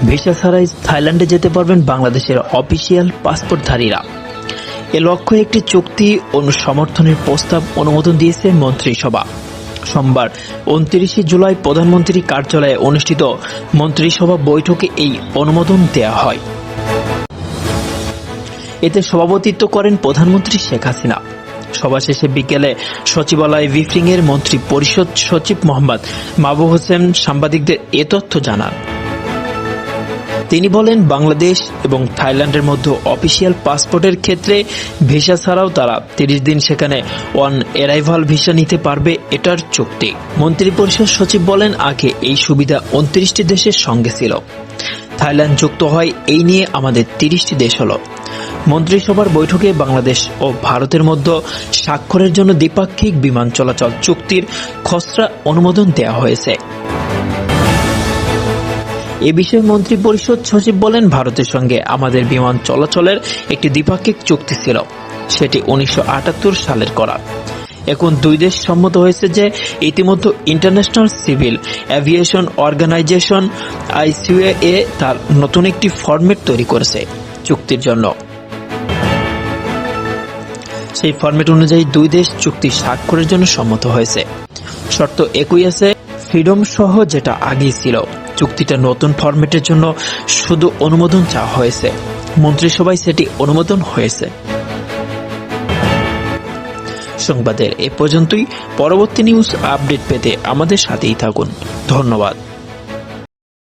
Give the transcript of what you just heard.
Visa ছাড়াই থাইল্যান্ডে যেতে পারবেন বাংলাদেশের অফিসিয়াল পাসপোর্টধারীরা। এ লক্ষ্যে একটি চুক্তি সমর্থনের প্রস্তাব অনুমোদন দিয়েছে মন্ত্রিসভা। সোমবার 29 জুলাই প্রধানমন্ত্রী কার্যালয়ে অনুষ্ঠিত মন্ত্রিসভা বৈঠকে এই অনুমোদন দেওয়া হয়। এতে সভাপতিত্ব করেন প্রধানমন্ত্রী শেখ হাসিনা। সভা শেষে বিকেলে সচিবালয় ব্রিফিং এর মন্ত্রী পরিষদ সচিব মোহাম্মদ মাহবুব হোসেন সাংবাদিকদের এ তথ্য জানান। তিনি বলেন, বাংলাদেশ এবং থাইল্যান্ডের মধ্যে অফিসিয়াল পাসপোর্টের ক্ষেত্রে ভিসা ছাড়াও তারা 30 দিন সেখানে অন অ্যারাইভাল ভিসা নিতে পারবে, এটার চুক্তি। মন্ত্রিপরিষদ সচিব বলেন, আগে এই সুবিধা 29টি দেশের সঙ্গে ছিল। থাইল্যান্ড যুক্ত হয় এই নিয়ে আমাদের 30টি দেশ হলো। মন্ত্রিসভার বৈঠকে বাংলাদেশ ও ভারতের মধ্যে স্বাক্ষরের জন্য দ্বিপাক্ষিক বিমান চলাচল চুক্তির খসড়া অনুমোদন দেওয়া হয়েছে। এ বিষয়ে মন্ত্রিপরিষদ সচিব বলেন, ভারতের সঙ্গে আমাদের বিমান চলাচলের একটি দ্বিপাক্ষিক চুক্তি ছিল, সেটি 1978 সালের করা। এখন দুই দেশ সম্মত হয়েছে যে ইতিমধ্যে International Civil Aviation Organization ICAO তার নতুন একটি ফরম্যাট তৈরি করেছে চুক্তির জন্য। সেই ফরম্যাট অনুযায়ী দুই দেশ চুক্তি স্বাক্ষরের জন্য সম্মত হয়েছে। শর্ত একই আছে, ফ্রিডম সহ যেটা আগেই ছিল। চুক্তিটা নতুন ফরম্যাটের জন্য শুধু অনুমোদন চাওয়া হয়েছে, মন্ত্রিসভায় সেটি অনুমোদন হয়েছে। সংবাদের এ পর্যন্তই। পরবর্তী নিউজ আপডেট পেতে আমাদের সাথেই থাকুন। ধন্যবাদ।